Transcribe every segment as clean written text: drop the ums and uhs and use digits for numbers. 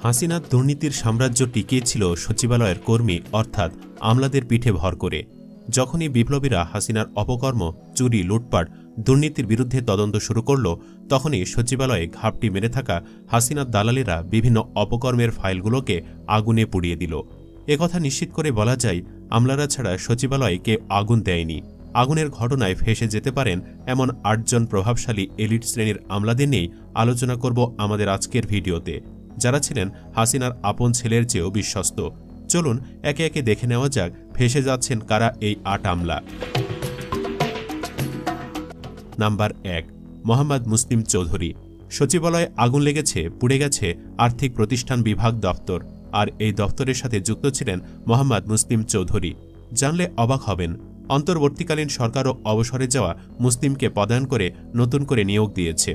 হাসিনার দুর্নীতির সাম্রাজ্য টিকিয়েছিল সচিবালয়ের কর্মী অর্থাৎ আমলাদের পিঠে ভর করে। যখনই বিপ্লবীরা হাসিনার অপকর্ম, চুরি, লুটপাট, দুর্নীতির বিরুদ্ধে তদন্ত শুরু করল, তখনই সচিবালয়ে ঘাপটি মেরে থাকা হাসিনার দালালেরা বিভিন্ন অপকর্মের ফাইলগুলোকে আগুনে পুড়িয়ে দিল। একথা নিশ্চিত করে বলা যায়, আমলারা ছাড়া সচিবালয়ে কেউ আগুন দেয়নি। আগুনের ঘটনায় ফেঁসে যেতে পারেন এমন ৮ জন প্রভাবশালী এলিট শ্রেণীর আমলাদের নিয়েই আলোচনা করব আমাদের আজকের ভিডিওতে, যারা ছিলেন হাসিনার আপন ছেলের চেয়েও বিশ্বস্ত। চলুন একে একে দেখে নেওয়া যাক ফেঁসে যাচ্ছেন কারা এই ৮ আমলা। নাম্বার ১, মোহাম্মদ মুসলিম চৌধুরী। সচিবালয়ে আগুন লেগেছে, পুড়ে গেছে আর্থিক প্রতিষ্ঠান বিভাগ দপ্তর, আর এই দপ্তরের সাথে যুক্ত ছিলেন মোহাম্মদ মুসলিম চৌধুরী। জানলে অবাক হবেন, অন্তর্বর্তীকালীন সরকারও অবসরে যাওয়া মুসলিমকে পদায়ন করে নতুন করে নিয়োগ দিয়েছে।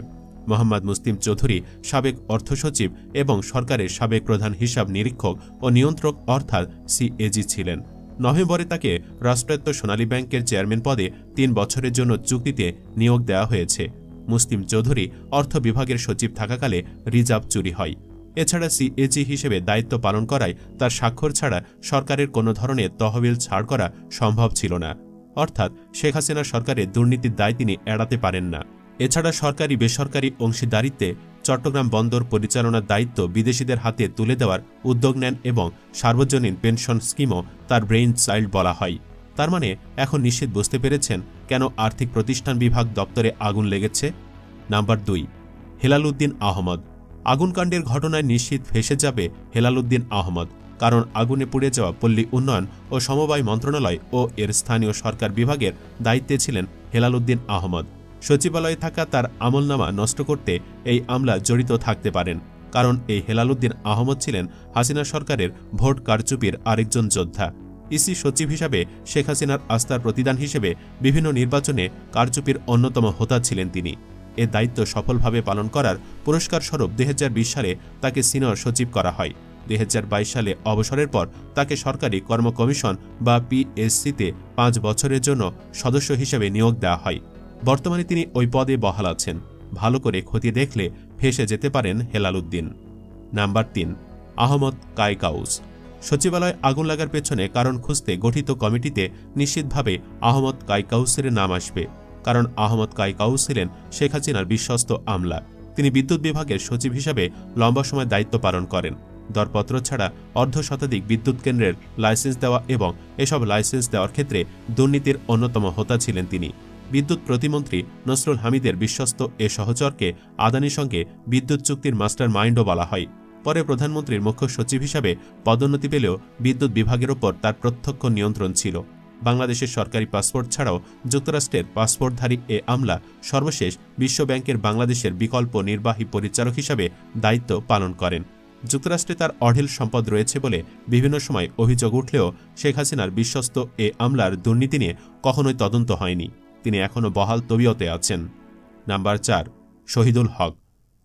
মোহাম্মদ মুসলিম চৌধুরী সাবেক অর্থসচিব এবং সরকারের সাবেক প্রধান হিসাব নিরীক্ষক ও নিয়ন্ত্রক অর্থাৎ সিএজি ছিলেন। নভেম্বরে তাকে রাষ্ট্রায়ত্ত সোনালী ব্যাংকের চেয়ারম্যান পদে ৩ বছরের জন্য চুক্তিতে নিয়োগ দেওয়া হয়েছে। মুসলিম চৌধুরী অর্থ বিভাগের সচিব থাকাকালে রিজার্ভ চুরি হয়। এছাড়া সিএজি হিসেবে দায়িত্ব পালন করায় তার স্বাক্ষর ছাড়া সরকারের কোনো ধরনের তহবিল ছাড় করা সম্ভব ছিল না। অর্থাৎ শেখ হাসিনা সরকারের দুর্নীতির দায় তিনি এড়াতে পারেন না। এছাড়া সরকারি বেসরকারি অংশীদারিত্বে চট্টগ্রাম বন্দর পরিচালনার দায়িত্ব বিদেশিদের হাতে তুলে দেওয়ার উদ্যোগ নেন এবং সার্বজনীন পেনশন স্কিমও তার ব্রেইন চাইল্ড বলা হয়। তার মানে এখন নিশ্চিত বুঝতে পেরেছেন কেন আর্থিক প্রতিষ্ঠান বিভাগ দপ্তরে আগুন লেগেছে। নাম্বার ২, হেলাল উদ্দিন আহমদ। আগুনকাণ্ডের ঘটনায় নিশ্চিত ফেঁসে যাবে হেলাল উদ্দিন আহমদ, কারণ আগুনে পুড়ে যাওয়া পল্লী উন্নয়ন ও সমবায় মন্ত্রণালয় ও এর স্থানীয় সরকার বিভাগের দায়িত্বে ছিলেন হেলাল উদ্দিন আহমদ। সচিবালয়ে থাকা তার আমলনামা নষ্ট করতে এই আমলা জড়িত থাকতে পারেন, কারণ এই হেলাল উদ্দিন আহমদ ছিলেন হাসিনা সরকারের ভোট কারচুপির আরেকজন যোদ্ধা। ইসি সচিব হিসাবে শেখ হাসিনার আস্থার প্রতিদান হিসেবে বিভিন্ন নির্বাচনে কারচুপির অন্যতম হোতা ছিলেন তিনি। এ দায়িত্ব সফলভাবে পালন করার পুরস্কার স্বরূপ ২০২০ সালে তাকে সিনিয়র সচিব করা হয়। ২০২২ সালে অবসরের পর তাকে সরকারি কর্ম কমিশন বা পিএসসিতে ৫ বছরের জন্য সদস্য হিসেবে নিয়োগ দেওয়া হয়। বর্তমানে তিনি ওই পদে বহাল আছেন। ভালো করে খতিয়ে দেখলে ফেঁসে যেতে পারেন হেলাল উদ্দিন। নাম্বার ৩, আহমদ কায়কাউস। সচিবালয়ে আগুন লাগার পেছনে কারণ খুঁজতে গঠিত কমিটিতে নিশ্চিতভাবে আহমদ কায়কাউসের নাম আসবে, কারণ আহমদ কায়কাউস ছিলেন শেখ হাসিনার বিশ্বস্ত আমলা। তিনি বিদ্যুৎ বিভাগের সচিব হিসাবে লম্বা সময় দায়িত্ব পালন করেন। দরপত্র ছাড়া অর্ধশতাধিক বিদ্যুৎ কেন্দ্রের লাইসেন্স দেওয়া এবং এসব লাইসেন্স দেওয়ার ক্ষেত্রে দুর্নীতির অন্যতম হোতা ছিলেন তিনি। বিদ্যুৎ প্রতিমন্ত্রী নসরুল হামিদের বিশ্বস্ত এ সহচরকে আদানির সঙ্গে বিদ্যুৎ চুক্তির মাস্টার মাইন্ডও বলা হয়। পরে প্রধানমন্ত্রীর মুখ্য সচিব হিসাবে পদোন্নতি পেলেও বিদ্যুৎ বিভাগের ওপর তার প্রত্যক্ষ নিয়ন্ত্রণ ছিল। বাংলাদেশের সরকারি পাসপোর্ট ছাড়াও যুক্তরাষ্ট্রের পাসপোর্টধারী এ আমলা সর্বশেষ বিশ্বব্যাংকের বাংলাদেশের বিকল্প নির্বাহী পরিচালক হিসাবে দায়িত্ব পালন করেন। যুক্তরাষ্ট্রে তার অঢেল সম্পদ রয়েছে বলে বিভিন্ন সময় অভিযোগ উঠলেও শেখ হাসিনার বিশ্বস্ত এ আমলার দুর্নীতি নিয়ে কখনোই তদন্ত হয়নি। তিনি এখনও বহাল তবিয়তে আছেন। নাম্বার ৪, শহীদুল হক।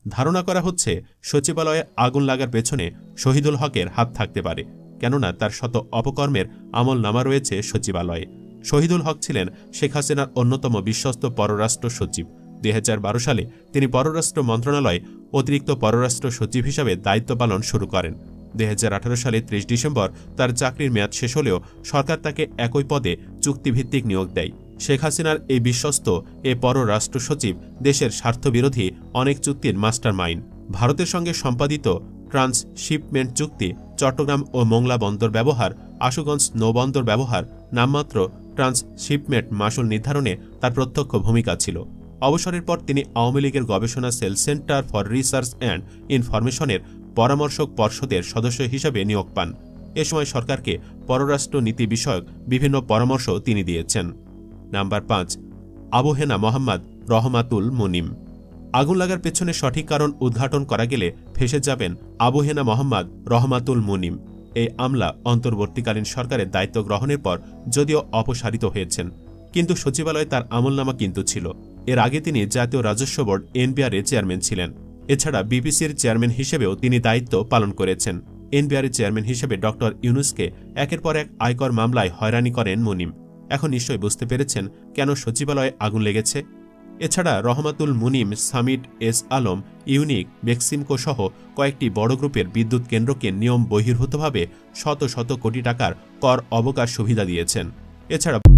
ধারণা করা হচ্ছে সচিবালয়ে আগুন লাগার পেছনে শহীদুল হকের হাত থাকতে পারে, কেননা তার শত অপকর্মের আমল নামা রয়েছে সচিবালয়ে। শহীদুল হক ছিলেন শেখ হাসিনার অন্যতম বিশ্বস্ত পররাষ্ট্র সচিব। ২০১২ সালে তিনি পররাষ্ট্র মন্ত্রণালয়ে অতিরিক্ত পররাষ্ট্র সচিব হিসাবে দায়িত্ব পালন শুরু করেন। ২০১৮ সালে ৩০ ডিসেম্বর তার চাকরির মেয়াদ শেষ হলেও সরকার তাকে একই পদে চুক্তিভিত্তিক নিয়োগ দেয়। শেখ হাসিনার এই বিশ্বস্ত এ পররাষ্ট্র সচিব দেশের স্বার্থবিরোধী অনেক চুক্তির মাস্টার মাইন্ড। ভারতের সঙ্গে সম্পাদিত ট্রান্সশিপমেন্ট চুক্তি, চট্টগ্রাম ও মোংলা বন্দর ব্যবহার, আশুগঞ্জ নৌবন্দর ব্যবহার, নামমাত্র ট্রান্সশিপমেন্ট মাসুল নির্ধারণে তার প্রত্যক্ষ ভূমিকা ছিল। অবসরের পর তিনি আওয়ামী লীগের গবেষণা cell centre for research and ইনফরমেশনের পরামর্শক পর্ষদের সদস্য হিসাবে নিয়োগ পান। এ সময় সরকারকে পররাষ্ট্র নীতি বিষয়ক বিভিন্ন পরামর্শ তিনি দিয়েছেন। নাম্বার ৫, আবু হেনা মোহাম্মদ রহমাতুল মুনিম। আগুন লাগার পেছনে সঠিক কারণ উদ্ঘাটন করা গেলে ফেঁসে যাবেন আবু হেনা মোহাম্মদ রহমাতুল মুনিম। এই আমলা অন্তর্বর্তীকালীন সরকারের দায়িত্ব গ্রহণের পর যদিও অপসারিত হয়েছেন, কিন্তু সচিবালয়ে তার আমলনামা কিন্তু ছিল। এর আগে তিনি জাতীয় রাজস্ব বোর্ড এনবিআর-এর চেয়ারম্যান ছিলেন। এছাড়া বিপিসির চেয়ারম্যান হিসেবেও তিনি দায়িত্ব পালন করেছেন। এনবিআর-এর চেয়ারম্যান হিসেবে ডক্টর ইউনুসকে একের পর এক আয়কর মামলায় হয়রানি করেন মুনিম। এখন নিশ্চয়ই বুঝতে পেরেছেন কেন সচিবালয়ে আগুন লেগেছে। এছাড়া রহমাতুল মুনিম, সামিট, এস আলম, ইউনিক, বেক্সিমকো সহ কয়েকটি বড় গ্রুপের বিদ্যুৎ কেন্দ্রকে নিয়ম বহির্ভূতভাবে শত শত কোটি টাকার কর অবকাশ সুবিধা দিয়েছেন। এছাড়া